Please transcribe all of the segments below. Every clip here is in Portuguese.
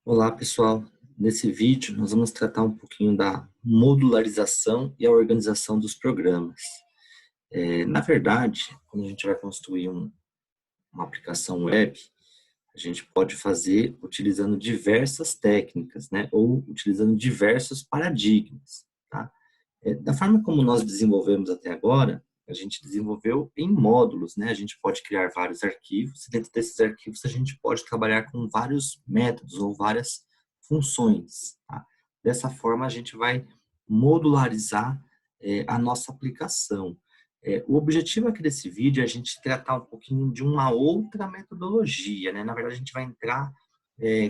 Olá, pessoal. Nesse vídeo, nós vamos tratar um pouquinho da modularização e a organização dos programas. Na verdade, quando a gente vai construir uma aplicação web, a gente pode fazer utilizando diversas técnicas, né? Ou utilizando diversos paradigmas, tá? Da forma como nós desenvolvemos até agora, a gente desenvolveu em módulos, né? A gente pode criar vários arquivos, e dentro desses arquivos a gente pode trabalhar com vários métodos ou várias funções, tá? Dessa forma, a gente vai modularizar a nossa aplicação. O objetivo aqui desse vídeo é a gente tratar um pouquinho de uma outra metodologia, né? Na verdade, a gente vai entrar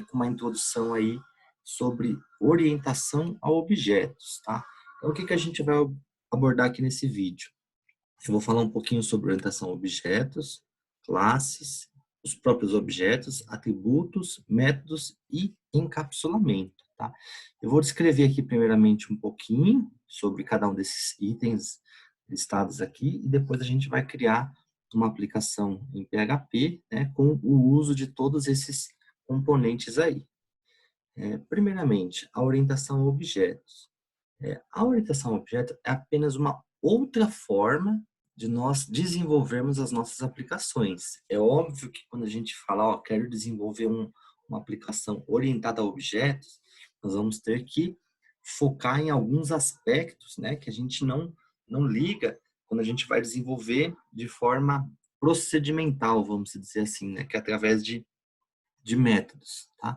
com uma introdução aí sobre orientação a objetos, tá? Então, o que a gente vai abordar aqui nesse vídeo? Eu vou falar um pouquinho sobre orientação a objetos, classes, os próprios objetos, atributos, métodos e encapsulamento, tá? Eu vou descrever aqui primeiramente um pouquinho sobre cada um desses itens listados aqui e depois a gente vai criar uma aplicação em PHP, né, com o uso de todos esses componentes aí. Primeiramente, a orientação a objetos. A orientação a objeto é apenas uma outra forma de nós desenvolvermos as nossas aplicações. É óbvio que quando a gente fala, ó, quero desenvolver uma aplicação orientada a objetos, nós vamos ter que focar em alguns aspectos, né, que a gente não liga quando a gente vai desenvolver de forma procedimental, vamos dizer assim, né, que é através de métodos, tá?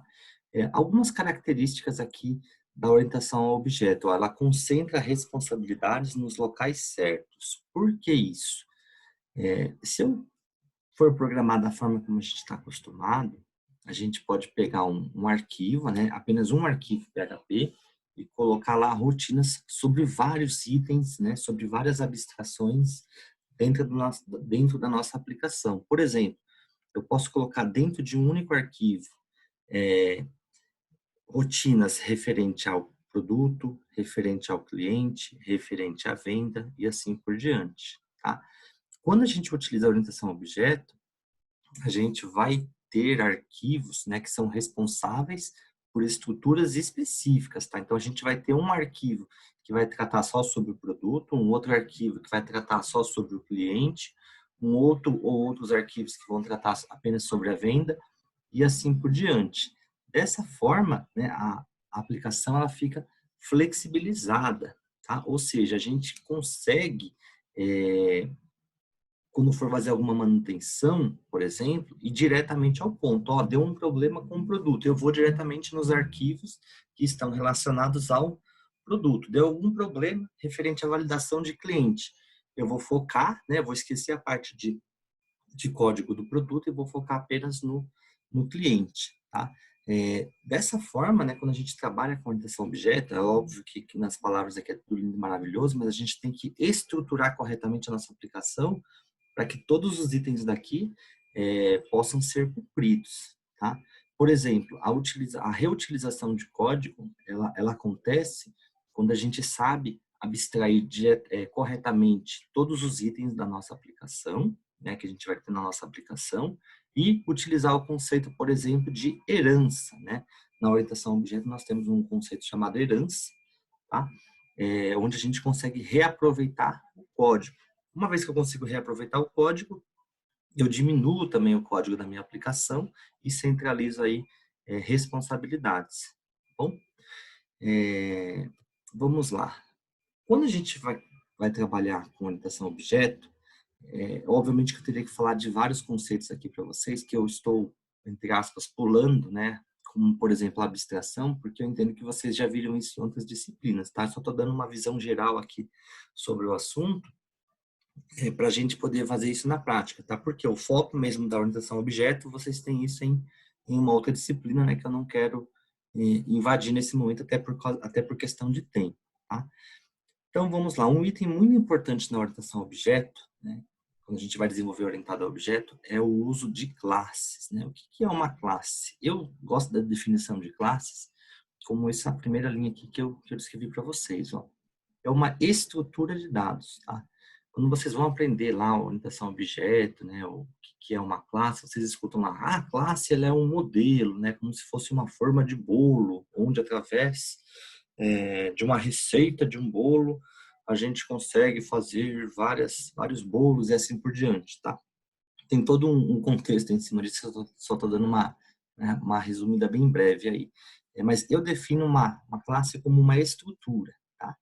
Algumas características aqui da orientação ao objeto. Ó, ela concentra responsabilidades nos locais certos. Por que isso? Se eu for programar da forma como a gente está acostumado, a gente pode pegar um arquivo, né, apenas um arquivo PHP, e colocar lá rotinas sobre vários itens, né, sobre várias abstrações dentro da nossa aplicação. Por exemplo, eu posso colocar dentro de um único arquivo é, rotinas referente ao produto, referente ao cliente, referente à venda e assim por diante, tá? Quando a gente utiliza a orientação a objeto, a gente vai ter arquivos, né, que são responsáveis por estruturas específicas, tá? Então a gente vai ter um arquivo que vai tratar só sobre o produto, um outro arquivo que vai tratar só sobre o cliente, um outro ou outros arquivos que vão tratar apenas sobre a venda e assim por diante. Dessa forma, né, a aplicação ela fica flexibilizada, tá? Ou seja, a gente consegue, quando for fazer alguma manutenção, por exemplo, ir diretamente ao ponto. Ó, deu um problema com o produto, eu vou diretamente nos arquivos que estão relacionados ao produto. Deu algum problema referente à validação de cliente, eu vou focar, né, vou esquecer a parte de código do produto e vou focar apenas no cliente, tá? Dessa forma, né, quando a gente trabalha com orientação a objeto, é óbvio que nas palavras aqui é tudo lindo e maravilhoso, mas a gente tem que estruturar corretamente a nossa aplicação para que todos os itens daqui possam ser cumpridos, tá? Por exemplo, a reutilização de código, ela acontece quando a gente sabe abstrair corretamente todos os itens da nossa aplicação, né, que a gente vai ter na nossa aplicação, e utilizar o conceito, por exemplo, de herança, né? Na orientação a objeto nós temos um conceito chamado herança, tá? Onde a gente consegue reaproveitar o código. Uma vez que eu consigo reaproveitar o código, eu diminuo também o código da minha aplicação e centralizo aí responsabilidades. Tá bom? Vamos lá. Quando a gente vai trabalhar com orientação a objeto, obviamente que eu teria que falar de vários conceitos aqui para vocês que eu estou, entre aspas, pulando, né? Como, por exemplo, a abstração, porque eu entendo que vocês já viram isso em outras disciplinas, tá? Só estou dando uma visão geral aqui sobre o assunto, para a gente poder fazer isso na prática, tá? Porque o foco mesmo da orientação a objeto, vocês têm isso em uma outra disciplina, né? Que eu não quero invadir nesse momento, até por questão de tempo, tá? Então, vamos lá. Um item muito importante na orientação a objeto, né, quando a gente vai desenvolver orientado a objeto, é o uso de classes, né? O que é uma classe? Eu gosto da definição de classes como essa primeira linha aqui que eu descrevi para vocês, ó. É uma estrutura de dados, tá? quando vocês vão aprender lá a orientação a objeto, né, o que é uma classe, vocês escutam lá, a classe ela é um modelo, né, como se fosse uma forma de bolo, onde através de uma receita de um bolo, a gente consegue fazer vários bolos e assim por diante, tá? Tem todo um contexto em cima disso, eu só estou dando uma resumida bem breve aí. Mas eu defino uma classe como uma estrutura, tá?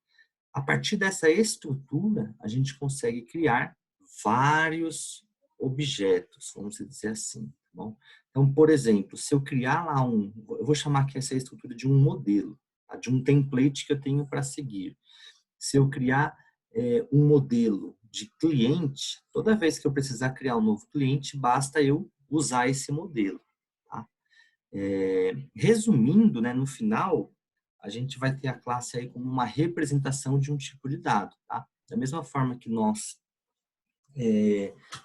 A partir dessa estrutura, a gente consegue criar vários objetos, vamos dizer assim, tá bom? Então, por exemplo, se eu criar lá eu vou chamar aqui essa estrutura de um modelo, tá? De um template que eu tenho para seguir. Se eu criar um modelo de cliente, toda vez que eu precisar criar um novo cliente, basta eu usar esse modelo, tá? Resumindo, né, no final, a gente vai ter a classe aí como uma representação de um tipo de dado, tá? Da mesma forma que nós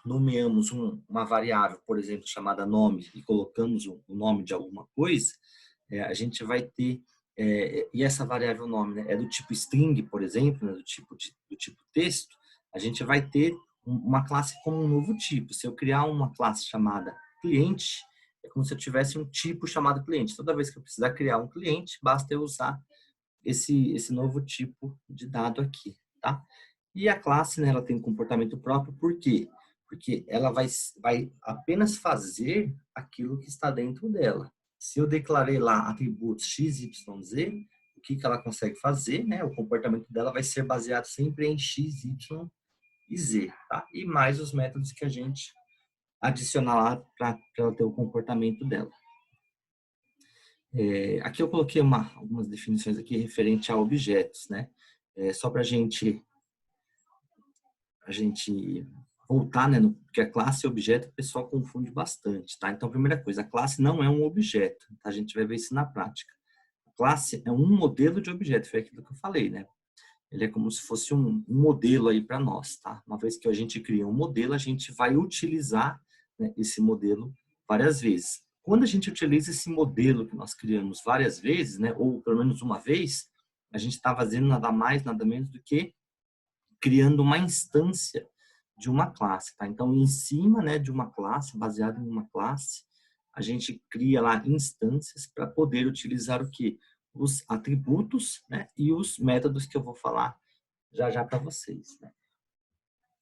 nomeamos uma variável, por exemplo, chamada nome, e colocamos o nome de alguma coisa, a gente vai ter, e essa variável nome, né, é do tipo string, por exemplo, né, do tipo texto, a gente vai ter uma classe como um novo tipo. Se eu criar uma classe chamada cliente, é como se eu tivesse um tipo chamado cliente. Toda vez que eu precisar criar um cliente, basta eu usar esse novo tipo de dado aqui, tá? E a classe, né, ela tem um comportamento próprio, por quê? Porque ela vai apenas fazer aquilo que está dentro dela. Se eu declarei lá atributos x, y, z, o que ela consegue fazer, né? O comportamento dela vai ser baseado sempre em x, y e z, tá? E mais os métodos que a gente adicionar lá para ela ter o comportamento dela. Aqui eu coloquei algumas definições aqui referente a objetos, né? Só para a gente voltar, né? Porque a classe e objeto o pessoal confunde bastante, tá? Então, primeira coisa, a classe não é um objeto, tá? A gente vai ver isso na prática. A classe é um modelo de objeto, foi aquilo que eu falei, né? Ele é como se fosse um modelo aí para nós, tá? Uma vez que a gente cria um modelo, a gente vai utilizar, né, esse modelo várias vezes. Quando a gente utiliza esse modelo que nós criamos várias vezes, né, ou pelo menos uma vez, a gente está fazendo nada mais, nada menos do que criando uma instância de uma classe, tá? Então, em cima, né, de uma classe, baseado em uma classe, a gente cria lá instâncias para poder utilizar o quê? Os atributos, né, e os métodos que eu vou falar já para vocês, né?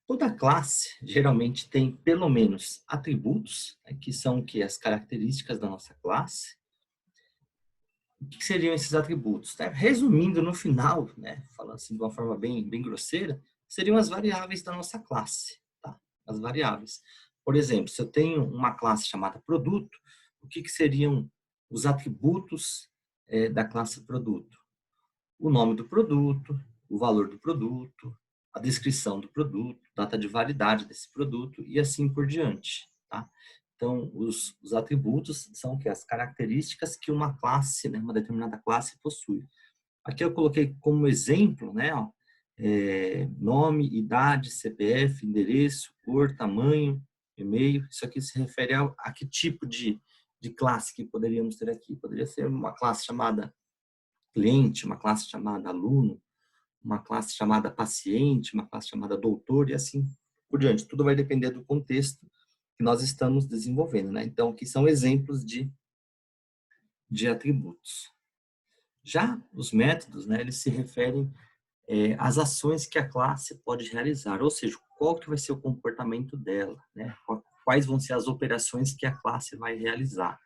Toda classe geralmente tem pelo menos atributos, né, que são que as características da nossa classe. O que seriam esses atributos, né? Resumindo no final, né, falando assim de uma forma bem grosseira, seriam as variáveis da nossa classe, tá? As variáveis. Por exemplo, se eu tenho uma classe chamada produto, o que seriam os atributos da classe produto? O nome do produto, o valor do produto, a descrição do produto, data de validade desse produto e assim por diante, tá? Então, os atributos são que as características que uma classe, né, uma determinada classe possui. Aqui eu coloquei como exemplo, né, ó, nome, idade, CPF, endereço, cor, tamanho, e-mail. Isso aqui se refere a que tipo de classe que poderíamos ter aqui. Poderia ser uma classe chamada cliente, uma classe chamada aluno, uma classe chamada paciente, uma classe chamada doutor e assim por diante. Tudo vai depender do contexto que nós estamos desenvolvendo, né? Então, aqui são exemplos de atributos. Já os métodos, né, eles se referem às ações que a classe pode realizar, ou seja, qual que vai ser o comportamento dela, né? Quais vão ser as operações que a classe vai realizar.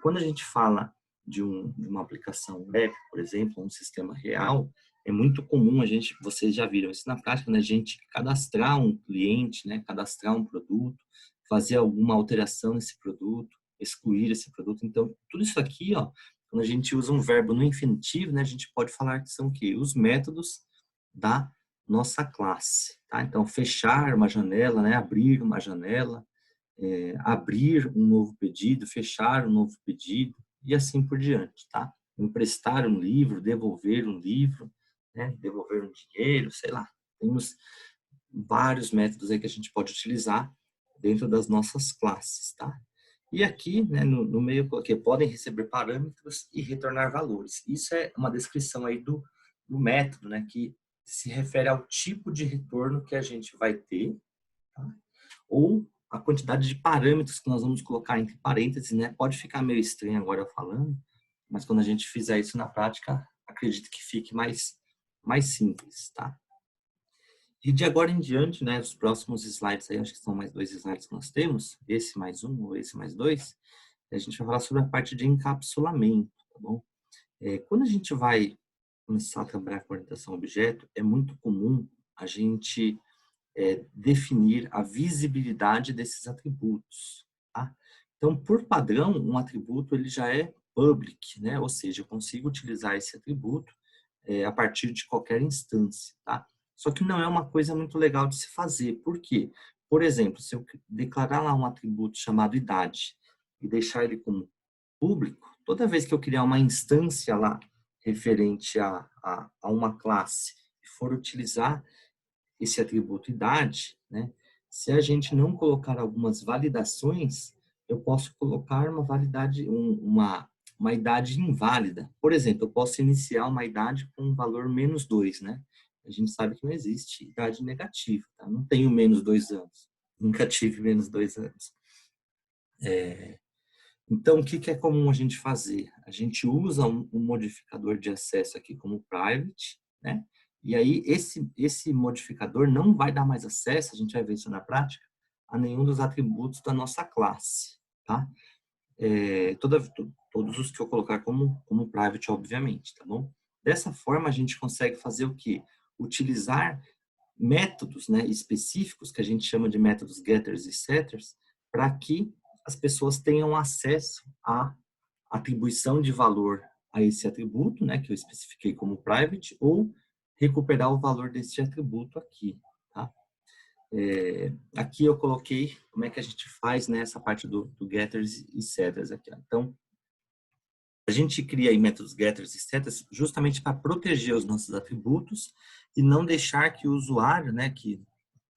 Quando a gente fala de uma aplicação web, por exemplo, um sistema real, é muito comum vocês já viram isso na prática, né? A gente cadastrar um cliente, né? Cadastrar um produto, fazer alguma alteração nesse produto, excluir esse produto. Então, tudo isso aqui, ó, quando a gente usa um verbo no infinitivo, né? A gente pode falar que são o quê? Os métodos da nossa classe, tá? Então, fechar uma janela, né? Abrir uma janela, abrir um novo pedido, fechar um novo pedido e assim por diante, tá? Emprestar um livro, devolver um livro, né? Devolver um dinheiro, sei lá. Temos vários métodos aí que a gente pode utilizar dentro das nossas classes, tá? E aqui, né, no meio, que podem receber parâmetros e retornar valores. Isso é uma descrição aí do método, né, que se refere ao tipo de retorno que a gente vai ter, tá? Ou a quantidade de parâmetros que nós vamos colocar entre parênteses, né? Pode ficar meio estranho agora eu falando, mas quando a gente fizer isso na prática, acredito que fique mais simples, tá? E de agora em diante, né, os próximos slides aí, acho que são mais 2 slides que nós temos, esse mais um ou esse mais 2, a gente vai falar sobre a parte de encapsulamento, tá bom? Quando a gente vai começar a trabalhar com orientação a objeto, é muito comum a gente definir a visibilidade desses atributos, tá? Então, por padrão, um atributo ele já é public, né? Ou seja, eu consigo utilizar esse atributo a partir de qualquer instância, tá? Só que não é uma coisa muito legal de se fazer. Por quê? Por exemplo, se eu declarar lá um atributo chamado idade e deixar ele como público, toda vez que eu criar uma instância lá referente a uma classe e for utilizar esse atributo idade, né? Se a gente não colocar algumas validações, eu posso colocar uma validade, uma idade inválida. Por exemplo, eu posso iniciar uma idade com um valor -2, né? A gente sabe que não existe idade negativa, tá? Não tenho -2 anos. Nunca tive -2 anos. Então, o que é comum a gente fazer? A gente usa um modificador de acesso aqui como private, né? E aí, esse modificador não vai dar mais acesso, a gente vai ver isso na prática, a nenhum dos atributos da nossa classe, tá? Todos os que eu colocar como private, obviamente, tá bom? Dessa forma, a gente consegue fazer o quê? Utilizar métodos, né, específicos, que a gente chama de métodos getters e setters, para que as pessoas tenham acesso à atribuição de valor a esse atributo, né, que eu especifiquei como private, ou recuperar o valor desse atributo aqui, tá? Aqui eu coloquei como é que a gente faz, né, essa parte do getters e setters aqui, ó. Então, a gente cria aí métodos getters e setters justamente para proteger os nossos atributos e não deixar que o usuário, né, que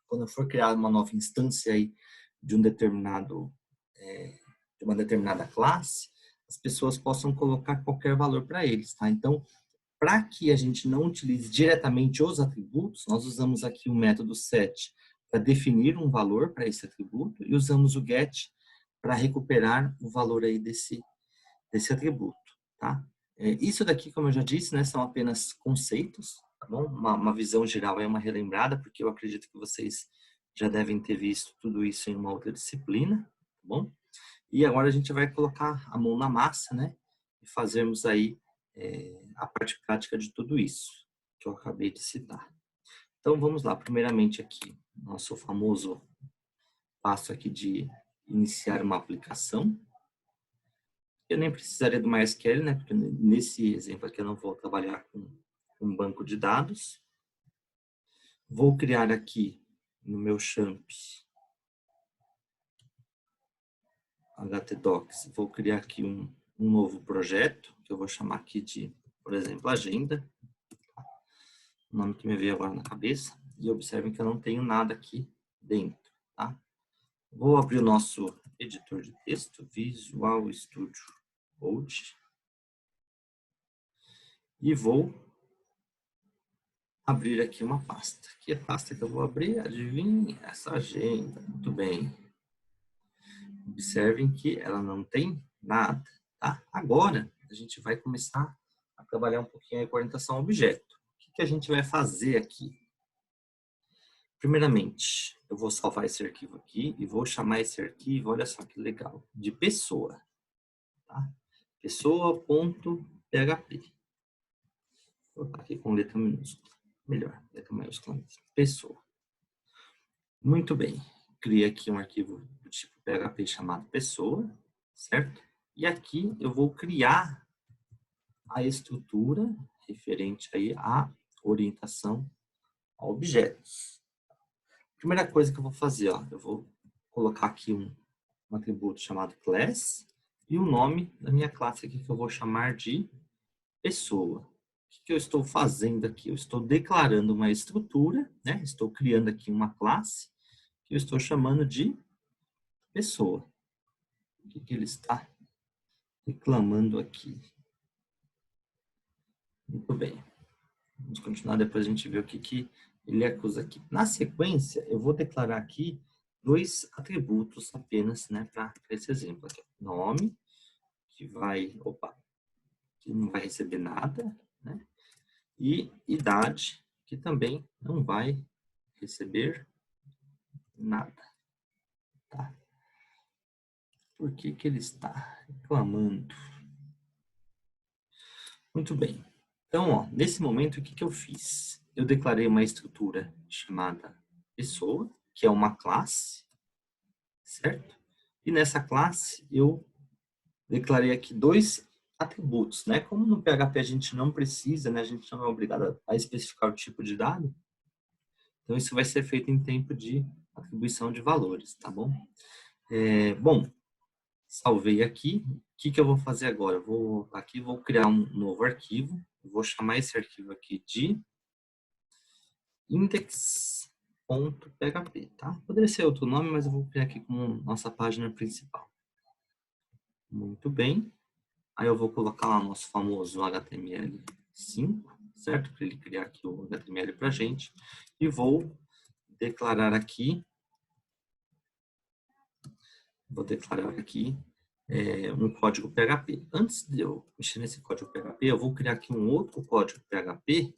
quando eu for criar uma nova instância aí de de uma determinada classe, as pessoas possam colocar qualquer valor para eles, tá? Então, para que a gente não utilize diretamente os atributos, nós usamos aqui o método set para definir um valor para esse atributo e usamos o get para recuperar o valor aí desse atributo, tá? Isso daqui, como eu já disse, né, são apenas conceitos, tá bom? Uma visão geral é uma relembrada, porque eu acredito que vocês já devem ter visto tudo isso em uma outra disciplina, tá bom? E agora a gente vai colocar a mão na massa, né? E fazermos aí a parte prática de tudo isso que eu acabei de citar. Então vamos lá, primeiramente aqui, nosso famoso passo aqui de iniciar uma aplicação. Eu nem precisaria do MySQL, né? Porque nesse exemplo aqui eu não vou trabalhar com um banco de dados. Vou criar aqui no meu champ htdocs, vou criar aqui um novo projeto, que eu vou chamar aqui de, por exemplo, agenda. O nome que me veio agora na cabeça. E observem que eu não tenho nada aqui dentro, tá? Vou abrir o nosso editor de texto, Visual Studio Code. E vou abrir aqui uma pasta. Que a pasta que eu vou abrir, adivinhe, essa agenda. Muito bem. Observem que ela não tem nada, tá? Agora, a gente vai começar a trabalhar um pouquinho com a orientação a objeto. O que a gente vai fazer aqui? Primeiramente, eu vou salvar esse arquivo aqui e vou chamar esse arquivo, olha só que legal, de pessoa, tá? Pessoa.php. Vou colocar aqui com letra minúscula. Melhor, letra maiúscula mesmo. Pessoa. Muito bem. Criei aqui um arquivo do tipo PHP chamado pessoa, certo? E aqui eu vou criar a estrutura referente aí à orientação a objetos. Primeira coisa que eu vou fazer, ó, eu vou colocar aqui um atributo chamado class e o nome da minha classe aqui que eu vou chamar de pessoa. O que eu estou fazendo aqui? Eu estou declarando uma estrutura, né? Estou criando aqui uma classe que eu estou chamando de pessoa. O que ele está reclamando aqui? Muito bem. Vamos continuar, depois a gente vê o que ele acusa aqui. Na sequência, eu vou declarar aqui dois atributos apenas, né, para esse exemplo aqui. Nome, que não vai receber nada, né? E idade, que também não vai receber nada, tá? Por que que ele está reclamando? Muito bem. Então, ó, nesse momento, o que que eu fiz? Eu declarei uma estrutura chamada pessoa, que é uma classe, certo? E nessa classe, eu declarei aqui dois atributos, né? Como no PHP a gente não precisa, né? A gente não é obrigado a especificar o tipo de dado, então isso vai ser feito em tempo de atribuição de valores, tá bom? Bom, salvei aqui. O que que eu vou fazer agora? Eu vou voltar aqui, vou criar um novo arquivo. Vou chamar esse arquivo aqui de index.php, tá? Poderia ser outro nome, mas eu vou criar aqui como nossa página principal. Muito bem. Aí eu vou colocar lá o nosso famoso HTML5, certo? Para ele criar aqui o HTML para a gente. E vou declarar aqui, um código PHP. Antes de eu mexer nesse código PHP, eu vou criar aqui um outro código PHP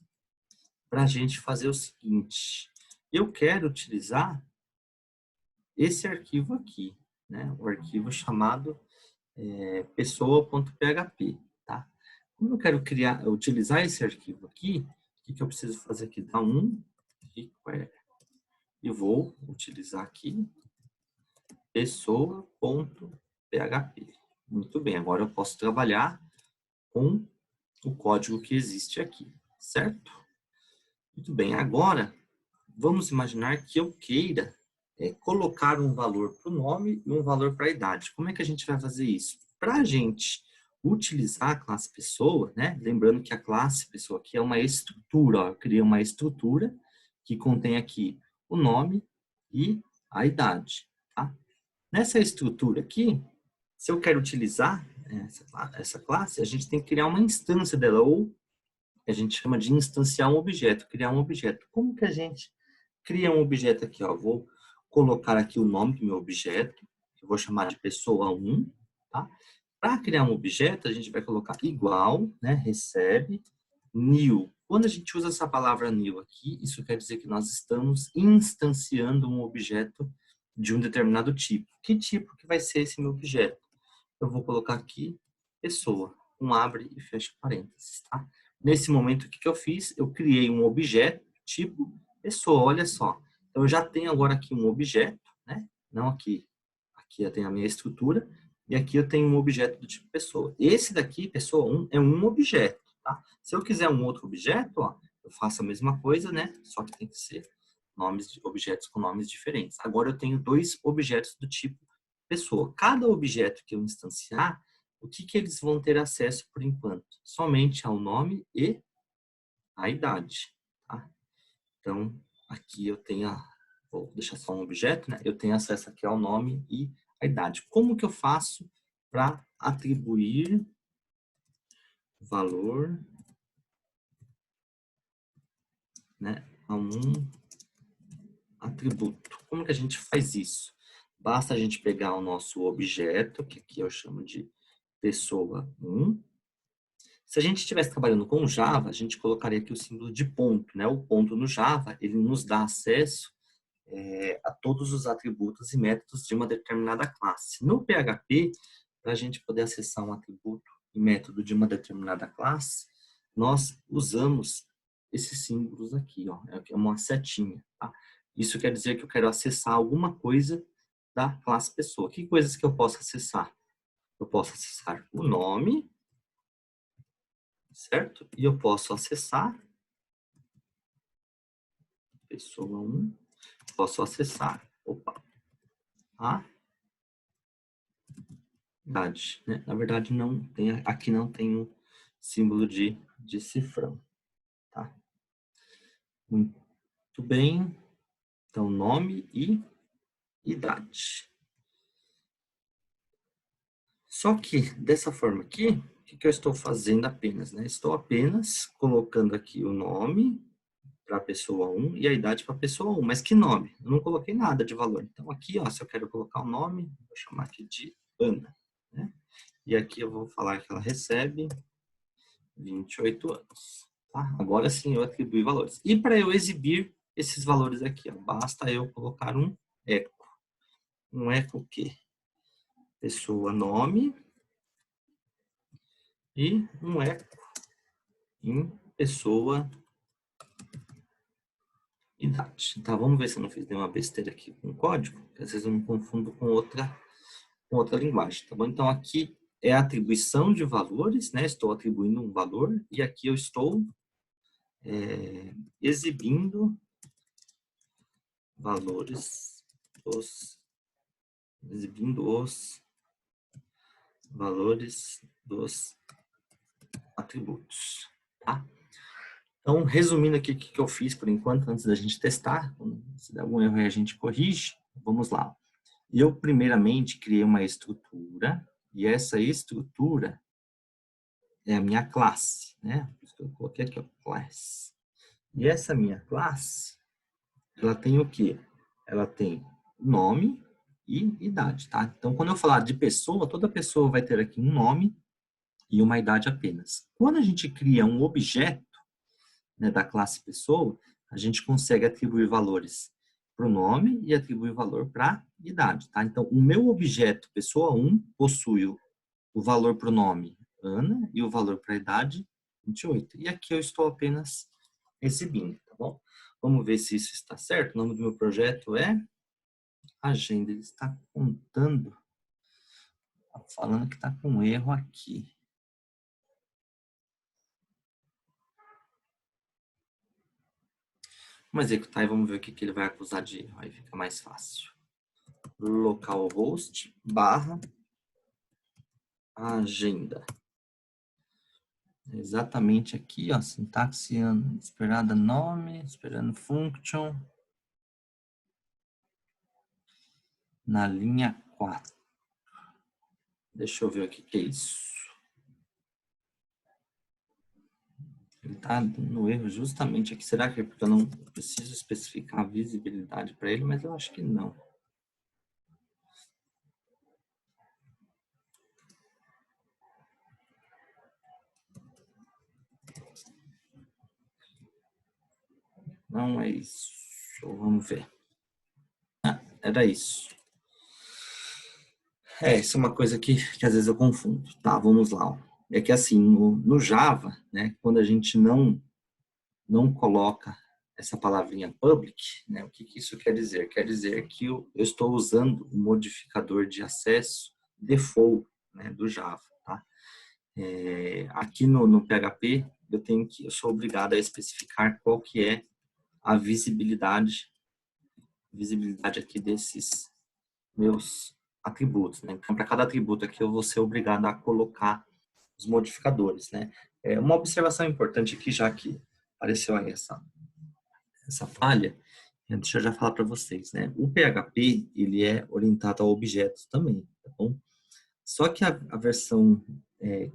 para a gente fazer o seguinte. Eu quero utilizar esse arquivo aqui, né? O arquivo chamado pessoa.php, tá? Como eu quero utilizar esse arquivo aqui, o que eu preciso fazer aqui? Dar um require. E vou utilizar aqui pessoa.php. Muito bem, agora eu posso trabalhar com o código que existe aqui, certo? Muito bem, agora vamos imaginar que eu queira colocar um valor para o nome e um valor para a idade. Como é que a gente vai fazer isso? Para a gente utilizar a classe pessoa, né? Lembrando que a classe pessoa aqui é uma estrutura, ó, eu criei uma estrutura que contém aqui o nome e a idade, tá? Nessa estrutura aqui, se eu quero utilizar essa classe, a gente tem que criar uma instância dela, ou a gente chama de instanciar um objeto, criar um objeto. Como que a gente cria um objeto aqui? Ó? Vou colocar aqui o nome do meu objeto, que eu vou chamar de pessoa 1, tá? Para criar um objeto, a gente vai colocar igual, né, recebe, new. Quando a gente usa essa palavra new aqui, isso quer dizer que nós estamos instanciando um objeto de um determinado tipo. Que tipo que vai ser esse meu objeto? Eu vou colocar aqui pessoa, um abre e fecha parênteses, tá? Nesse momento, o que eu fiz? Eu criei um objeto tipo pessoa, olha só. Então, eu já tenho agora aqui um objeto, né? Não aqui. Aqui eu tenho a minha estrutura e aqui eu tenho um objeto do tipo pessoa. Esse daqui, pessoa 1, é um objeto, tá? Se eu quiser um outro objeto, ó, eu faço a mesma coisa, né? Só que tem que ser nomes de objetos com nomes diferentes. Agora eu tenho dois objetos do tipo pessoa. Cada objeto que eu instanciar, o que que eles vão ter acesso por enquanto? Somente ao nome e à idade, tá? Então, aqui eu tenho, vou deixar só um objeto, né? Eu tenho acesso aqui ao nome e à idade. Como que eu faço para atribuir valor, né, a um atributo? Como que a gente faz isso? Basta a gente pegar o nosso objeto, que aqui eu chamo de pessoa 1. Se a gente estivesse trabalhando com Java, a gente colocaria aqui o símbolo de ponto, né? O ponto no Java, ele nos dá acesso a todos os atributos e métodos de uma determinada classe. No PHP, para a gente poder acessar um atributo e método de uma determinada classe, nós usamos esses símbolos aqui, ó, é uma setinha, tá? Isso quer dizer que eu quero acessar alguma coisa da classe pessoa. Que coisas que eu posso acessar? Eu posso acessar o nome, certo? E eu posso acessar pessoa 1, posso acessar, a idade, né? Na verdade, não tem, aqui não tem um símbolo de cifrão, tá? Muito bem. Então, nome e idade. Só que, dessa forma aqui, o que eu estou fazendo apenas, né? Estou apenas colocando aqui o nome para a pessoa 1 e a idade para a pessoa 1. Mas que nome? Eu não coloquei nada de valor. Então, aqui, ó, se eu quero colocar o nome, vou chamar aqui de Ana, né? E aqui eu vou falar que ela recebe 28 anos. Tá? Agora sim eu atribuí valores. E para eu exibir esses valores aqui, ó, basta eu colocar um eco. Um eco o quê? Pessoa, nome, e um eco em pessoa, idade. Tá, vamos ver se eu não fiz nenhuma besteira aqui com o código, que às vezes eu me confundo com outra linguagem, tá bom? Então aqui é a atribuição de valores, né? Estou atribuindo um valor e aqui eu estou exibindo valores exibindo os valores dos atributos, tá? Então, resumindo aqui o que eu fiz por enquanto, antes da gente testar, se der algum erro aí a gente corrige, vamos lá. Eu, primeiramente, criei uma estrutura, e essa estrutura é a minha classe, né? Eu coloquei aqui, ó, class. E essa minha classe, ela tem o quê? Ela tem nome e idade, tá? Então, quando eu falar de pessoa, toda pessoa vai ter aqui um nome e uma idade apenas. Quando a gente cria um objeto, né, da classe pessoa, a gente consegue atribuir valores para o nome e atribuir valor para a idade, tá? Então, o meu objeto pessoa 1 possui o valor para o nome Ana e o valor para a idade 28. E aqui eu estou apenas exibindo, tá bom? Vamos ver se isso está certo. O nome do meu projeto é Agenda. Ele está contando, tá falando que está com erro aqui. Vamos executar e vamos ver o que ele vai acusar de erro. Aí fica mais fácil. Localhost barra agenda. Exatamente aqui, ó, sintaxe esperada nome, esperando function, na linha 4. Deixa eu ver o que é isso. Ele está no erro justamente aqui. Será que é porque eu não preciso especificar a visibilidade para ele? Mas eu acho que não. Não é isso. Vamos ver. Ah, era isso. Isso é uma coisa que às vezes eu confundo. Tá, vamos lá. Ó. É que assim, no Java, né, quando a gente não coloca essa palavrinha public, né, o que isso quer dizer? Quer dizer que eu estou usando o modificador de acesso default, né, do Java. Tá? Aqui no PHP, eu sou obrigado a especificar qual que é a visibilidade aqui desses meus atributos, né? Então, para cada atributo aqui, eu vou ser obrigado a colocar os modificadores, né? Uma observação importante aqui, já que apareceu aí essa falha, deixa eu já falar para vocês, né? O PHP, ele é orientado a objetos também, tá bom? Só que a versão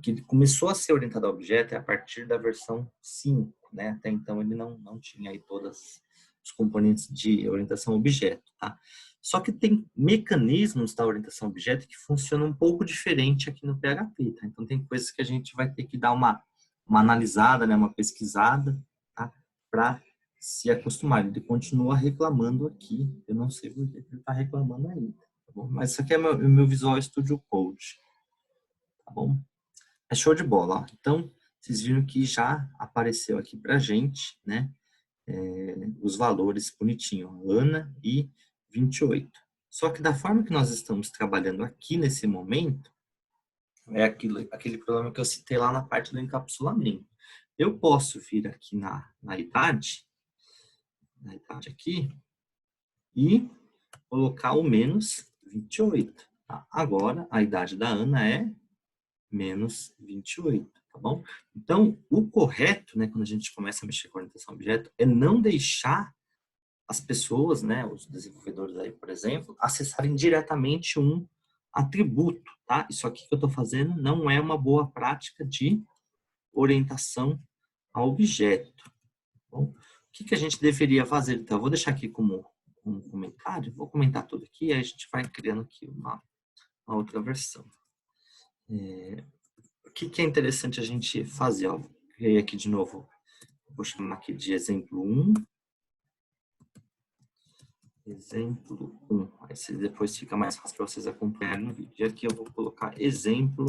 que ele começou a ser orientado a objeto é a partir da versão 5, né? Até então ele não tinha aí todos os componentes de orientação a objeto, tá? Só que tem mecanismos da orientação a objeto que funcionam um pouco diferente aqui no PHP, tá? Então tem coisas que a gente vai ter que dar uma analisada, né? Uma pesquisada, tá? Para se acostumar. Ele continua reclamando aqui, eu não sei por que ele está reclamando ainda. Tá bom? Mas isso aqui é o meu Visual Studio Code, tá bom? É show de bola, ó. Então, vocês viram que já apareceu aqui pra gente, né, os valores bonitinho, ó, Ana e 28. Só que da forma que nós estamos trabalhando aqui nesse momento, é aquele problema que eu citei lá na parte do encapsulamento. Eu posso vir aqui na idade aqui, e colocar o menos 28. Tá? Agora, a idade da Ana é menos 28, tá bom? Então, o correto, né, quando a gente começa a mexer com orientação a objeto, é não deixar as pessoas, né, os desenvolvedores aí, por exemplo, acessarem diretamente um atributo, tá? Isso aqui que eu estou fazendo não é uma boa prática de orientação a objeto. Bom, o que a gente deveria fazer? Então, eu vou deixar aqui como um comentário, vou comentar tudo aqui, aí a gente vai criando aqui uma outra versão. O que é interessante a gente fazer? Ó, criei aqui de novo, vou chamar aqui de exemplo 1. Exemplo 1. Aí depois fica mais fácil para vocês acompanharem no vídeo. E aqui eu vou colocar exemplo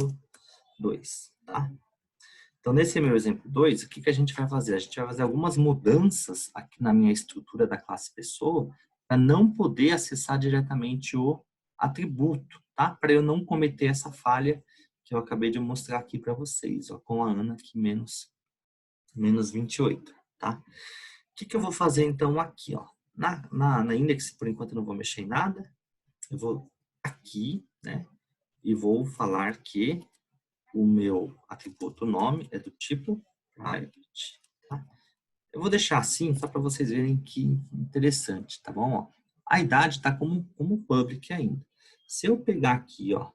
2, tá? Então, nesse meu exemplo 2, o que a gente vai fazer? A gente vai fazer algumas mudanças aqui na minha estrutura da classe pessoa para não poder acessar diretamente o atributo, tá? Para eu não cometer essa falha que eu acabei de mostrar aqui para vocês, ó, com a Ana aqui menos 28, tá? O que eu vou fazer então aqui, ó? Na index, por enquanto eu não vou mexer em nada. Eu vou aqui, né? E vou falar que o meu atributo nome é do tipo private, tá? Eu vou deixar assim só para vocês verem que interessante, tá bom? Ó, a idade está como public ainda. Se eu pegar aqui, ó,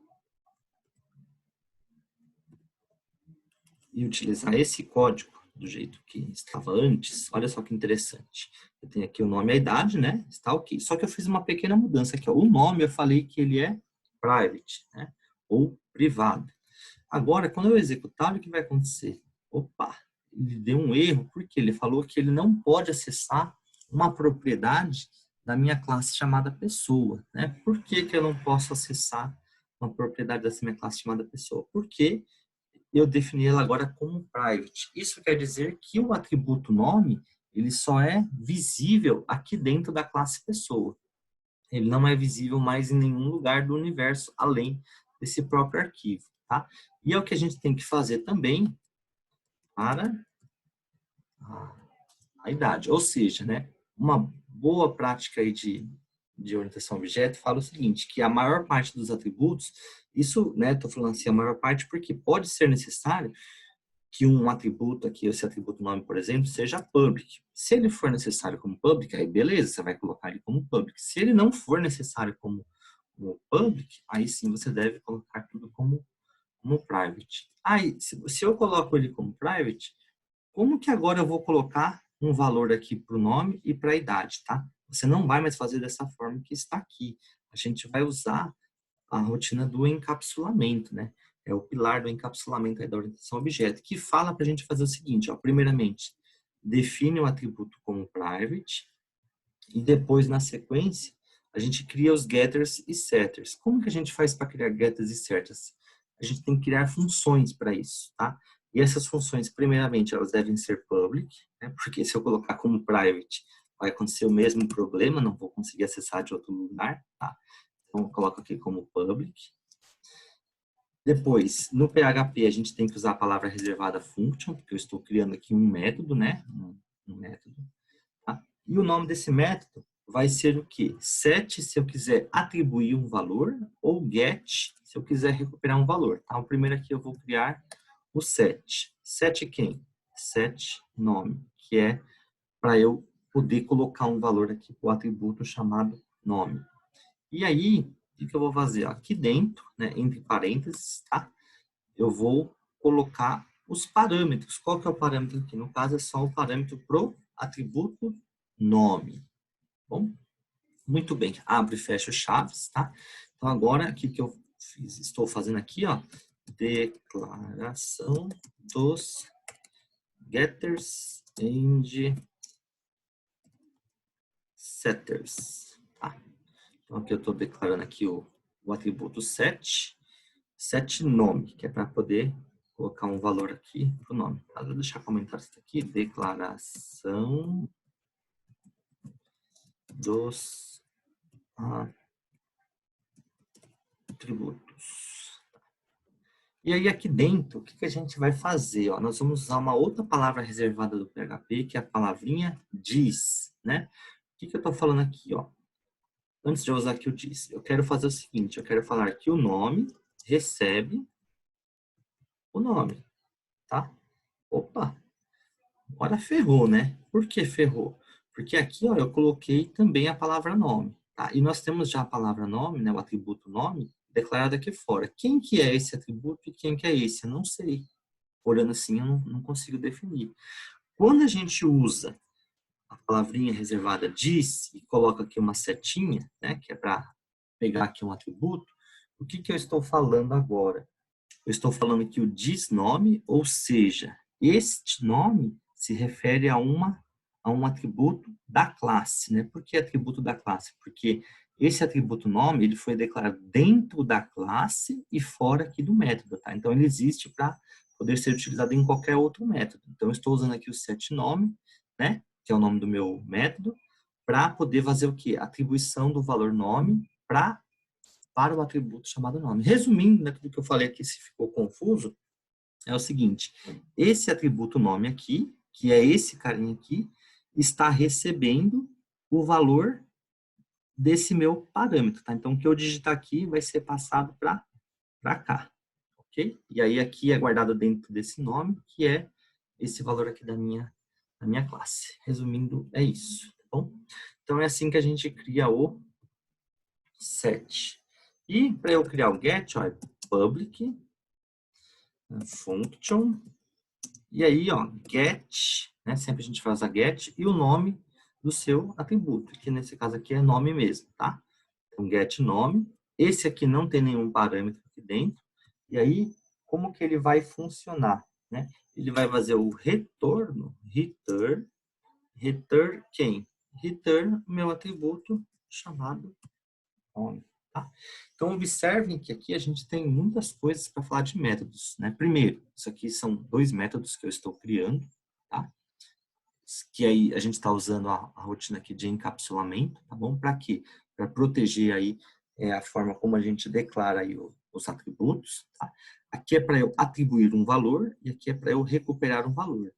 e utilizar esse código do jeito que estava antes, olha só que interessante. Eu tenho aqui o nome e a idade, né? Está ok. Só que eu fiz uma pequena mudança aqui, ó. O nome eu falei que ele é private, né? Ou privado. Agora, quando eu executar, o que vai acontecer? Opa, ele deu um erro, porque ele falou que ele não pode acessar uma propriedade da minha classe chamada pessoa, né? Por que eu não posso acessar uma propriedade dessa minha classe chamada pessoa? Porque eu defini ela agora como private. Isso quer dizer que o atributo nome, ele só é visível aqui dentro da classe pessoa. Ele não é visível mais em nenhum lugar do universo, além desse próprio arquivo, tá? E é o que a gente tem que fazer também para a idade. Ou seja, né, uma boa prática aí de orientação a objeto fala o seguinte, que a maior parte dos atributos, isso, né, estou falando assim, a maior parte porque pode ser necessário que um atributo aqui, esse atributo nome, por exemplo, seja public. Se ele for necessário como public, aí beleza, você vai colocar ele como public. Se ele não for necessário como public, aí sim você deve colocar tudo como private. Aí, se eu coloco ele como private, como que agora eu vou colocar um valor aqui para o nome e para a idade, tá? Você não vai mais fazer dessa forma que está aqui. A gente vai usar a rotina do encapsulamento, né? É o pilar do encapsulamento aí da orientação a objeto, que fala para a gente fazer o seguinte, ó, primeiramente, define o atributo como private e depois, na sequência, a gente cria os getters e setters. Como que a gente faz para criar getters e setters? A gente tem que criar funções para isso, tá? E essas funções, primeiramente, elas devem ser public, né? Porque se eu colocar como private, vai acontecer o mesmo problema, não vou conseguir acessar de outro lugar, tá? Então, eu coloco aqui como public. Depois, no PHP, a gente tem que usar a palavra reservada function, porque eu estou criando aqui um método, né? Um método. Tá? E o nome desse método vai ser o quê? Set, se eu quiser atribuir um valor, ou get, se eu quiser recuperar um valor. Tá? O primeiro aqui eu vou criar o set. Set quem? Set nome, que é para eu poder colocar um valor aqui para o atributo chamado nome. E aí, o que eu vou fazer? Aqui dentro, né, entre parênteses, tá? Eu vou colocar os parâmetros. Qual que é o parâmetro aqui? No caso, é só o parâmetro pro atributo nome. Bom, muito bem. Abre e fecha chaves, tá? Então, agora, aqui que eu estou fazendo aqui, ó, declaração dos getters and setters, tá? Então, aqui eu estou declarando aqui o atributo set nome, que é para poder colocar um valor aqui para o nome. Tá? Vou deixar comentário isso aqui, declaração dos atributos. E aí aqui dentro, o que a gente vai fazer? Ó, nós vamos usar uma outra palavra reservada do PHP, que é a palavrinha diz, né? O que eu estou falando aqui? Ó? Antes de eu usar aqui o diz, eu quero fazer o seguinte, eu quero falar que o nome recebe o nome, tá? Opa, agora ferrou, né? Por que ferrou? Porque aqui, ó, eu coloquei também a palavra nome, tá? E nós temos já a palavra nome, né? O atributo nome, declarado aqui fora. Quem que é esse atributo e quem que é esse? Eu não sei. Olhando assim, eu não consigo definir. Quando a gente usa a palavrinha reservada diz e coloca aqui uma setinha, né, que é para pegar aqui um atributo, o que eu estou falando agora? Eu estou falando que o diz nome, ou seja, este nome se refere a um atributo da classe, né? Por que atributo da classe? Porque esse atributo nome, ele foi declarado dentro da classe e fora aqui do método, tá? Então, ele existe para poder ser utilizado em qualquer outro método. Então, eu estou usando aqui o setNome, né? Que é o nome do meu método, para poder fazer o quê? Atribuição do valor nome para o atributo chamado nome. Resumindo, né, tudo que eu falei aqui, se ficou confuso, é o seguinte: esse atributo nome aqui, que é esse carinha aqui, está recebendo o valor desse meu parâmetro, tá? Então, o que eu digitar aqui vai ser passado para cá, ok? E aí aqui é guardado dentro desse nome, que é esse valor aqui da minha classe. Resumindo, é isso, tá bom? Então, é assim que a gente cria o set. E para eu criar o get, ó, é public function, e aí, ó, get, né? Sempre a gente faz a get e o nome do seu atributo, que nesse caso aqui é nome mesmo, tá? Então, get nome. Esse aqui não tem nenhum parâmetro aqui dentro. E aí, como que ele vai funcionar, né? Ele vai fazer o retorno, return quem? Return o meu atributo chamado nome. Tá? Então, observem que aqui a gente tem muitas coisas para falar de métodos, né? Primeiro, isso aqui são 2 métodos que eu estou criando, tá? Que aí a gente está usando a rotina aqui de encapsulamento, tá bom? Para quê? Para proteger aí a forma como a gente declara aí os atributos, tá? Aqui é para eu atribuir um valor e aqui é para eu recuperar um valor.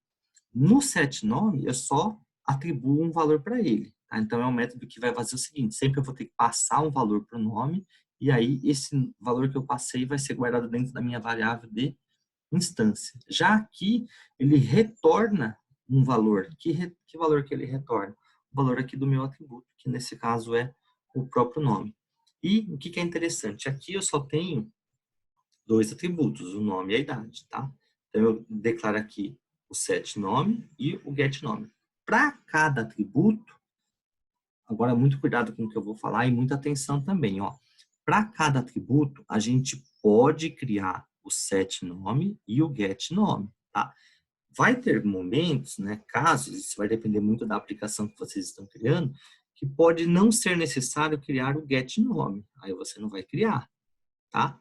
No setNome, eu só atribuo um valor para ele. Tá? Então, é um método que vai fazer o seguinte: sempre eu vou ter que passar um valor para o nome, e aí esse valor que eu passei vai ser guardado dentro da minha variável de instância. Já aqui, ele retorna um valor. Que valor que ele retorna? O valor aqui do meu atributo, que nesse caso é o próprio nome. E o que é interessante? Aqui eu só tenho 2 atributos, o nome e a idade, tá? Então, eu declaro aqui o setNome e o getNome. Para cada atributo, agora muito cuidado com o que eu vou falar e muita atenção também, ó. Para cada atributo, a gente pode criar o setNome e o getNome, tá? Vai ter momentos, né, casos, isso vai depender muito da aplicação que vocês estão criando, que pode não ser necessário criar o getNome. Aí você não vai criar, tá?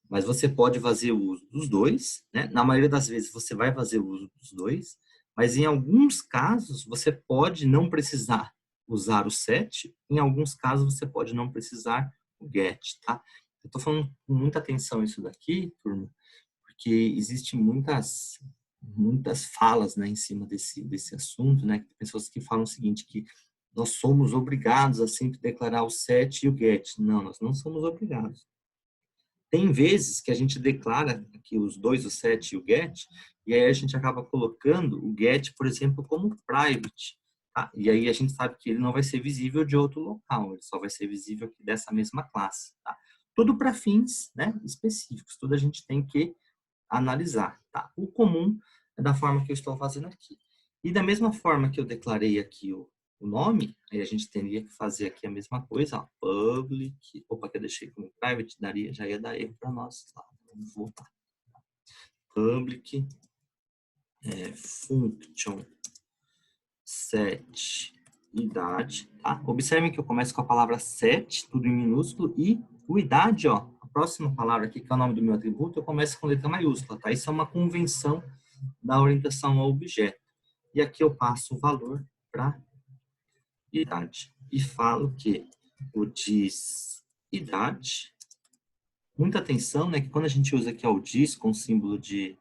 Mas você pode fazer uso dos dois, né? Na maioria das vezes você vai fazer uso dos dois, mas em alguns casos você pode não precisar usar o set, em alguns casos você pode não precisar o get, tá? Eu tô falando com muita atenção isso daqui, turma, porque existem muitas falas, né, em cima desse assunto, né? Pessoas que falam o seguinte, que nós somos obrigados a sempre declarar o set e o get. Não, nós não somos obrigados. Tem vezes que a gente declara aqui os dois, o set e o get, e aí a gente acaba colocando o get, por exemplo, como private. Tá? E aí a gente sabe que ele não vai ser visível de outro local, ele só vai ser visível aqui dessa mesma classe. Tá? Tudo para fins, né, específicos, tudo a gente tem que analisar. Tá? O comum é da forma que eu estou fazendo aqui. E da mesma forma que eu declarei aqui o nome, aí a gente teria que fazer aqui a mesma coisa, ó, public, opa, que eu deixei como private, já ia dar erro para nós. Lá, vamos voltar. Public function set idade, tá? Observem que eu começo com a palavra set, tudo em minúsculo, e o idade, ó, a próxima palavra aqui, que é o nome do meu atributo, eu começo com letra maiúscula, tá? Isso é uma convenção da orientação ao objeto. E aqui eu passo o valor para idade. E falo que o diz idade, muita atenção, né, que quando a gente usa aqui o diz com símbolo de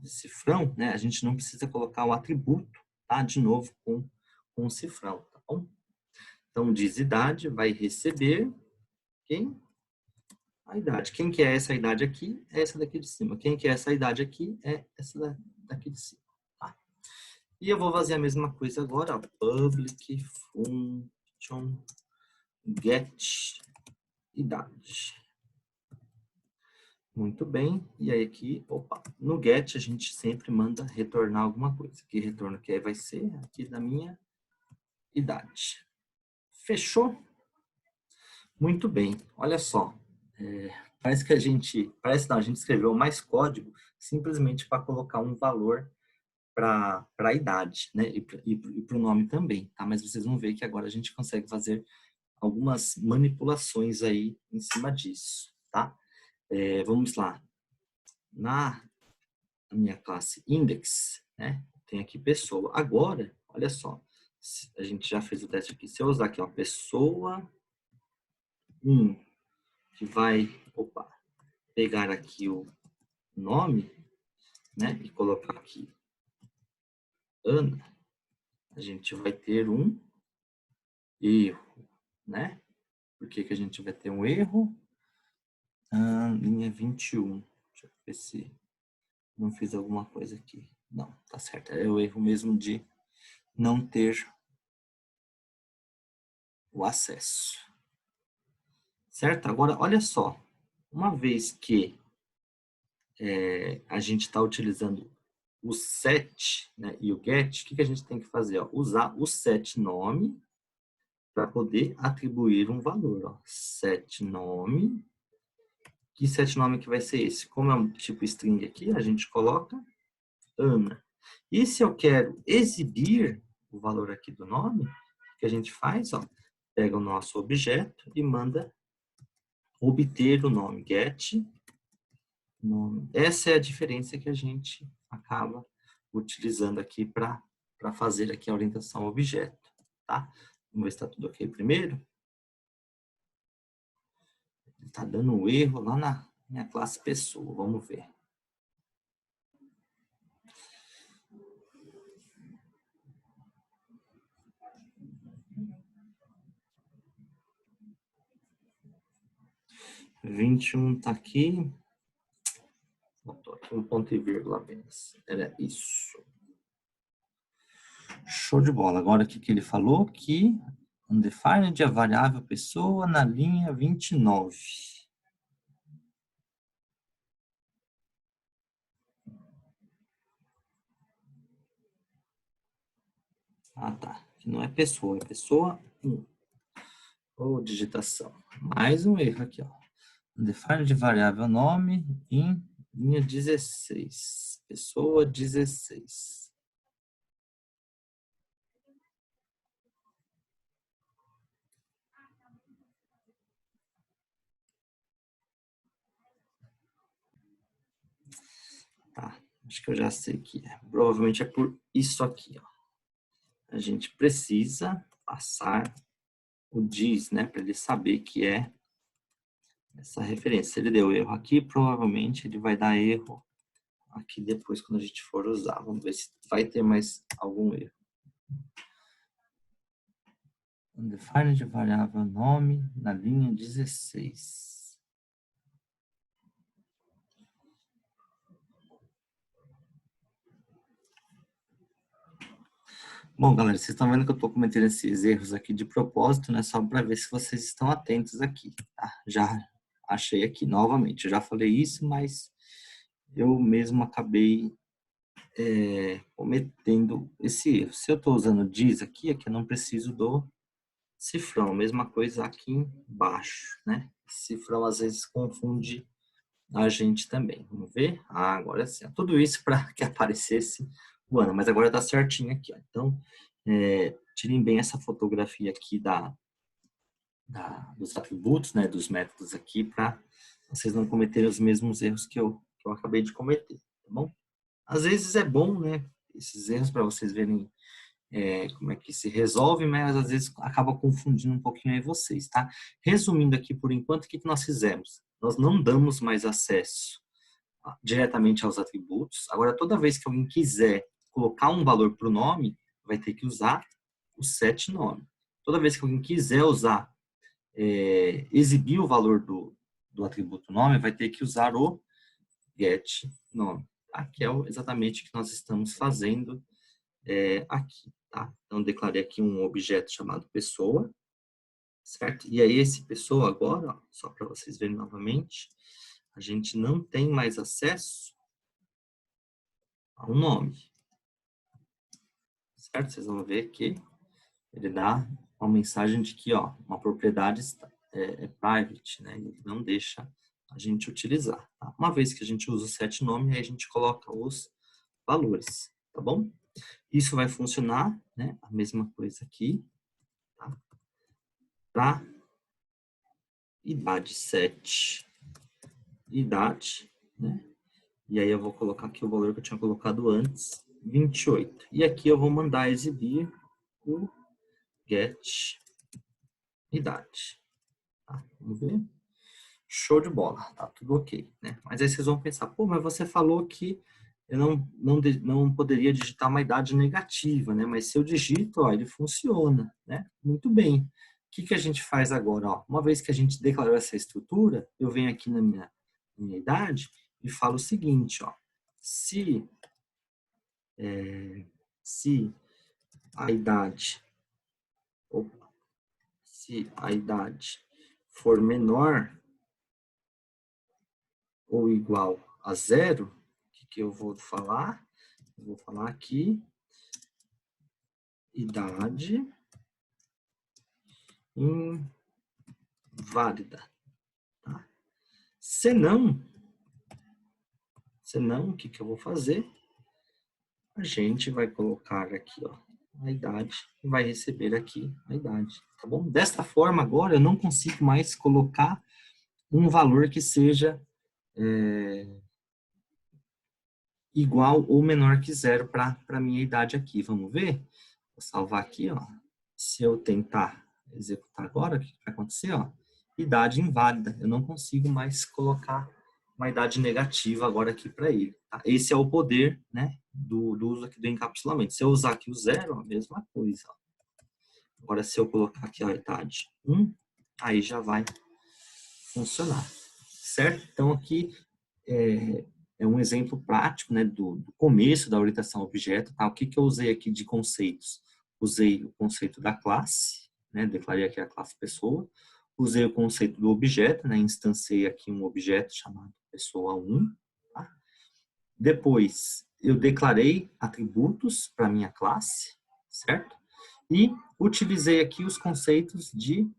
cifrão, né, a gente não precisa colocar o atributo, tá, de novo com o cifrão, tá bom? Então, diz idade vai receber quem? A idade. Quem que é essa idade aqui? É essa daqui de cima. Quem que é essa idade aqui? É essa daqui de cima. Tá? E eu vou fazer a mesma coisa agora, ó, public function get idade. Muito bem. E aí aqui, opa, no get a gente sempre manda retornar alguma coisa. Que retorno que vai ser aqui da minha idade. Fechou? Muito bem. Olha só. Parece a gente escreveu mais código simplesmente para colocar um valor para a idade, né? E para o nome também, tá? Mas vocês vão ver que agora a gente consegue fazer algumas manipulações aí em cima disso, tá? Vamos lá. Na minha classe index, né? Tem aqui pessoa. Agora, olha só, a gente já fez o teste aqui. Se eu usar aqui, ó, pessoa 1, que vai, pegar aqui o nome, né? E colocar aqui Ana, a gente vai ter um erro, né? Por que a gente vai ter um erro? Linha 21. Deixa eu ver se não fiz alguma coisa aqui. Não, tá certo. É o erro mesmo de não ter o acesso. Certo? Agora, olha só. Uma vez que a gente está utilizando o set, né, e o get, o que a gente tem que fazer? Ó? Usar o set nome para poder atribuir um valor. Ó. Set nome. Que set nome que vai ser esse? Como é um tipo string aqui, a gente coloca Ana. E se eu quero exibir o valor aqui do nome, o que a gente faz? Ó, pega o nosso objeto e manda obter o nome, get nome. Essa é a diferença que a gente acaba utilizando aqui para fazer aqui a orientação ao objeto. Tá? Vamos ver se está tudo ok primeiro. Está dando um erro lá na minha classe pessoa. Vamos ver. Vinte e um está aqui. Botou aqui um ponto e vírgula apenas. Era isso. Show de bola. Agora o que ele falou? Que undefined é a variável pessoa na linha 29. Ah, tá. Não é pessoa, é pessoa 1. Ou digitação. Mais um erro aqui, ó. Undefined variável nome em linha 16. Pessoa 16. Tá. Acho que eu já sei que é. Provavelmente é por isso aqui, ó. A gente precisa passar o diz, né? Para ele saber que é essa referência. Se ele deu erro aqui, provavelmente ele vai dar erro aqui depois quando a gente for usar. Vamos ver se vai ter mais algum erro. Undefined variável nome na linha 16. Bom, galera, vocês estão vendo que eu estou cometendo esses erros aqui de propósito, né? Só para ver se vocês estão atentos aqui, tá? Já achei aqui novamente. Eu já falei isso, mas eu mesmo acabei cometendo esse erro. Se eu estou usando diz aqui, é que eu não preciso do cifrão. Mesma coisa aqui embaixo, né? Cifrão às vezes confunde a gente também. Vamos ver? Ah, agora sim. Tudo isso para que aparecesse o ano, mas agora está certinho aqui. Ó. Então, tirem bem essa fotografia aqui dos atributos, né, dos métodos aqui, para vocês não cometerem os mesmos erros que eu acabei de cometer, tá bom? Às vezes é bom, né, esses erros para vocês verem como é que se resolve, mas às vezes acaba confundindo um pouquinho aí vocês, tá? Resumindo aqui por enquanto, o que nós fizemos? Nós não damos mais acesso diretamente aos atributos. Agora, toda vez que alguém quiser colocar um valor para o nome, vai ter que usar o set nome. Toda vez que alguém quiser usar, exibir o valor do atributo nome, vai ter que usar o get nome, tá? Que é exatamente o que nós estamos fazendo aqui, tá? Então, declarei aqui um objeto chamado pessoa, certo? E aí esse pessoa agora, ó, só para vocês verem novamente, a gente não tem mais acesso ao nome, certo? Vocês vão ver que ele dá uma mensagem de que, ó, uma propriedade é private, né? Ele não deixa a gente utilizar. Tá? Uma vez que a gente usa o set nome, aí a gente coloca os valores, tá bom? Isso vai funcionar, né? A mesma coisa aqui, tá? Para idade 7, idade, né? E aí eu vou colocar aqui o valor que eu tinha colocado antes, 28. E aqui eu vou mandar exibir o get idade. Tá? Vamos ver. Show de bola, tá tudo ok, né? Mas aí vocês vão pensar, pô, mas você falou que eu não poderia digitar uma idade negativa, né? Mas se eu digito, ó, ele funciona, né? Muito bem. O que que a gente faz agora, ó? Uma vez que a gente declarou essa estrutura, eu venho aqui na minha idade e falo o seguinte, ó. Se a idade, opa, se a idade for menor ou igual a zero, o que que eu vou falar? Eu vou falar aqui, idade inválida. Tá? Senão, o que que eu vou fazer? A gente vai colocar aqui, ó, a idade e vai receber aqui a idade, tá bom? Desta forma, agora, eu não consigo mais colocar um valor que seja igual ou menor que zero para a minha idade aqui. Vamos ver? Vou salvar aqui, ó. Se eu tentar executar agora, o que vai acontecer? Ó? Idade inválida. Eu não consigo mais colocar uma idade negativa agora aqui para ele. Tá? Esse é o poder, né, do uso aqui do encapsulamento. Se eu usar aqui o zero, a mesma coisa. Ó. Agora, se eu colocar aqui a idade 1, aí já vai funcionar. Certo? Então, aqui é um exemplo prático, né, do começo da orientação a objeto. Tá? O que que eu usei aqui de conceitos? Usei o conceito da classe, né, declarei aqui a classe pessoa. Usei o conceito do objeto, né, instanciei aqui um objeto chamado pessoa 1. Tá? Depois, eu declarei atributos para minha classe, certo? E utilizei aqui os conceitos de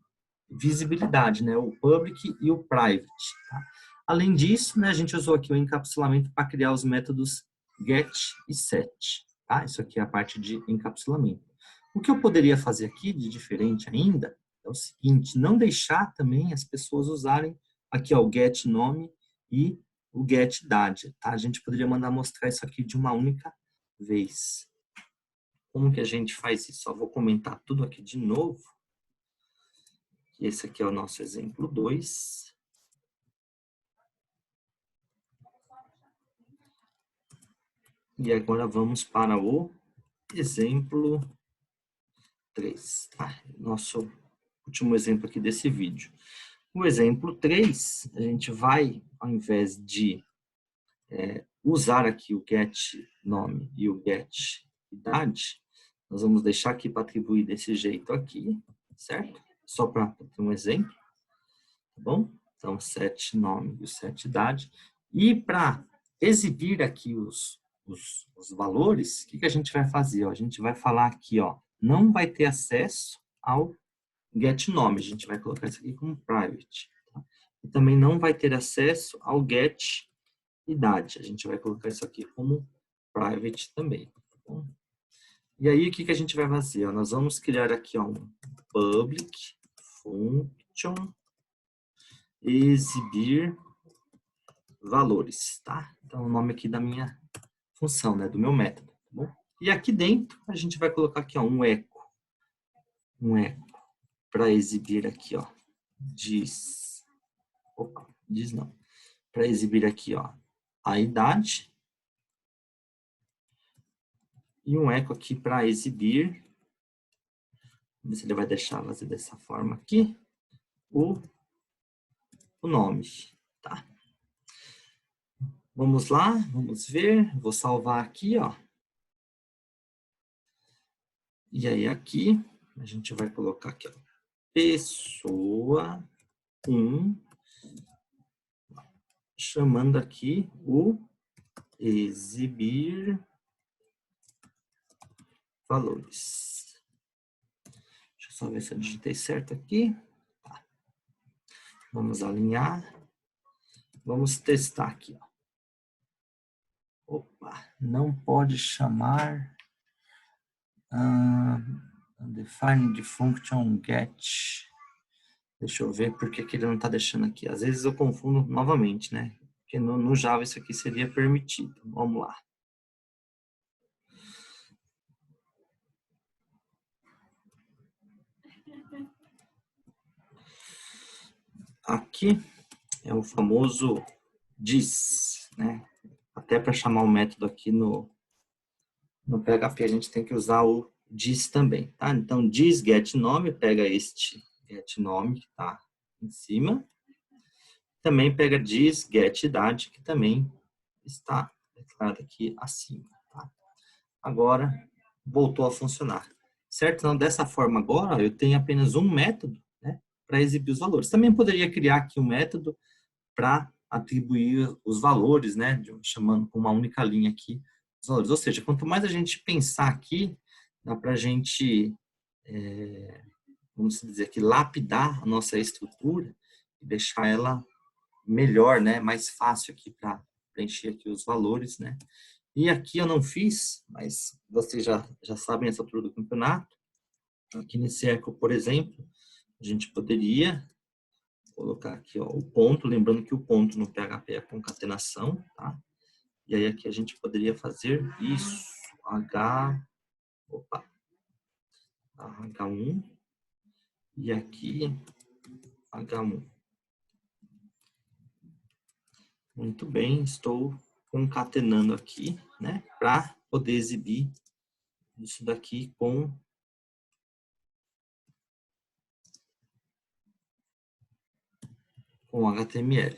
visibilidade, né, o public e o private. Tá? Além disso, né, a gente usou aqui o encapsulamento para criar os métodos get e set. Tá? Isso aqui é a parte de encapsulamento. O que eu poderia fazer aqui de diferente ainda é o seguinte, não deixar também as pessoas usarem aqui ó, o get nome e o get idade. Tá? A gente poderia mandar mostrar isso aqui de uma única vez. Como que a gente faz isso? Só vou comentar tudo aqui de novo. Esse aqui é o nosso exemplo 2. E agora vamos para o exemplo 3. Tá? Nosso último exemplo aqui desse vídeo. O exemplo 3, a gente vai, ao invés de usar aqui o get nome e o get idade, nós vamos deixar aqui para atribuir desse jeito aqui, certo? Só para ter um exemplo, tá bom? Então, set nome e o set idade. E para exibir aqui os valores, o que a gente vai fazer? Ó, a gente vai falar aqui, ó, não vai ter acesso ao get nome. A gente vai colocar isso aqui como private. Tá? E também não vai ter acesso ao get idade. A gente vai colocar isso aqui como private também. Tá bom? E aí, o que a gente vai fazer? Ó, nós vamos criar aqui ó, um public function exibir valores, tá? Então, o nome aqui da minha função, né? Do meu método, tá bom? E aqui dentro, a gente vai colocar aqui, ó, um eco para exibir aqui, ó, diz não, para exibir aqui, ó, a idade e um eco aqui para exibir, vamos ver se ele vai deixar fazer dessa forma aqui, o nome, tá? Vamos lá, vamos ver, vou salvar aqui, ó. E aí aqui, a gente vai colocar aqui, ó, pessoa 1, chamando aqui o exibir valores. Deixa eu só ver se eu digitei certo aqui. Tá. Vamos alinhar. Vamos testar aqui. Opa, não pode chamar undefined function get. Deixa eu ver por que ele não está deixando aqui. Às vezes eu confundo novamente, né? Porque no Java isso aqui seria permitido. Vamos lá. Aqui é o famoso dis, né? Até para chamar o método aqui no PHP a gente tem que usar o dis também, tá? Então dis get nome, pega este get nome que está em cima. Também pega dis get idade, que também está declarado aqui acima, tá? Agora voltou a funcionar, certo? Então dessa forma agora eu tenho apenas um método, né, para exibir os valores. Também poderia criar aqui um método para atribuir os valores, né, chamando com uma única linha aqui os valores. Ou seja, quanto mais a gente pensar aqui, dá para a gente, vamos dizer aqui, lapidar a nossa estrutura e deixar ela melhor, né, mais fácil aqui para preencher aqui os valores, né. E aqui eu não fiz, mas vocês já sabem essa altura do campeonato. Aqui nesse eco, por exemplo, a gente poderia colocar aqui, ó, o ponto, lembrando que o ponto no PHP é concatenação, tá? E aí aqui a gente poderia fazer isso, H1 e aqui H1. Muito bem, estou concatenando aqui, né, para poder exibir isso daqui com HTML,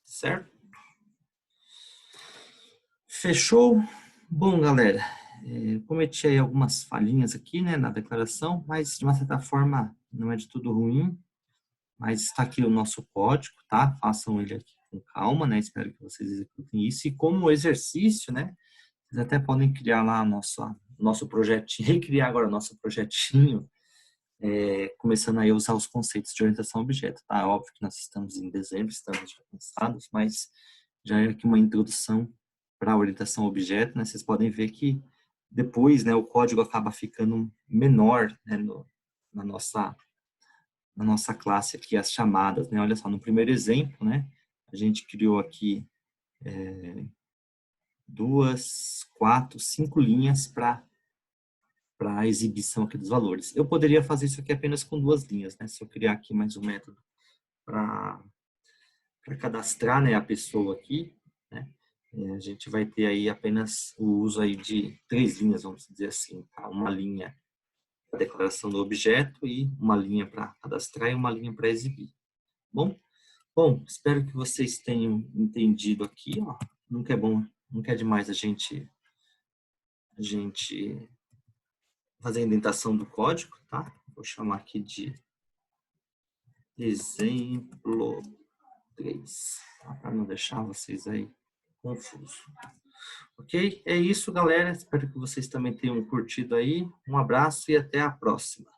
certo? Fechou? Bom, galera, cometi aí algumas falhinhas aqui, né, na declaração, mas de uma certa forma não é de tudo ruim, mas está aqui o nosso código, tá? Façam ele aqui com calma, né? Espero que vocês executem isso. E como exercício, né, vocês até podem criar lá nosso projetinho, recriar agora o nosso projetinho, começando aí a usar os conceitos de orientação a objeto, tá? Óbvio que nós estamos em dezembro, estamos já cansados, mas já é aqui uma introdução para a orientação a objeto, né? Vocês podem ver que depois, né, o código acaba ficando menor, né, na nossa classe aqui, as chamadas, né? Olha só, no primeiro exemplo, né, a gente criou aqui 2, 4, 5 linhas para a exibição aqui dos valores. Eu poderia fazer isso aqui apenas com 2 linhas, né? Se eu criar aqui mais um método para cadastrar, né, a pessoa aqui, né? A gente vai ter aí apenas o uso aí de 3 linhas, vamos dizer assim, tá? Uma linha para declaração do objeto e uma linha para cadastrar e uma linha para exibir. Bom, espero que vocês tenham entendido aqui, ó. Nunca é demais a gente fazer a indentação do código, tá? Vou chamar aqui de exemplo 3, tá? Para não deixar vocês aí confusos. Ok? É isso, galera. Espero que vocês também tenham curtido aí. Um abraço e até a próxima.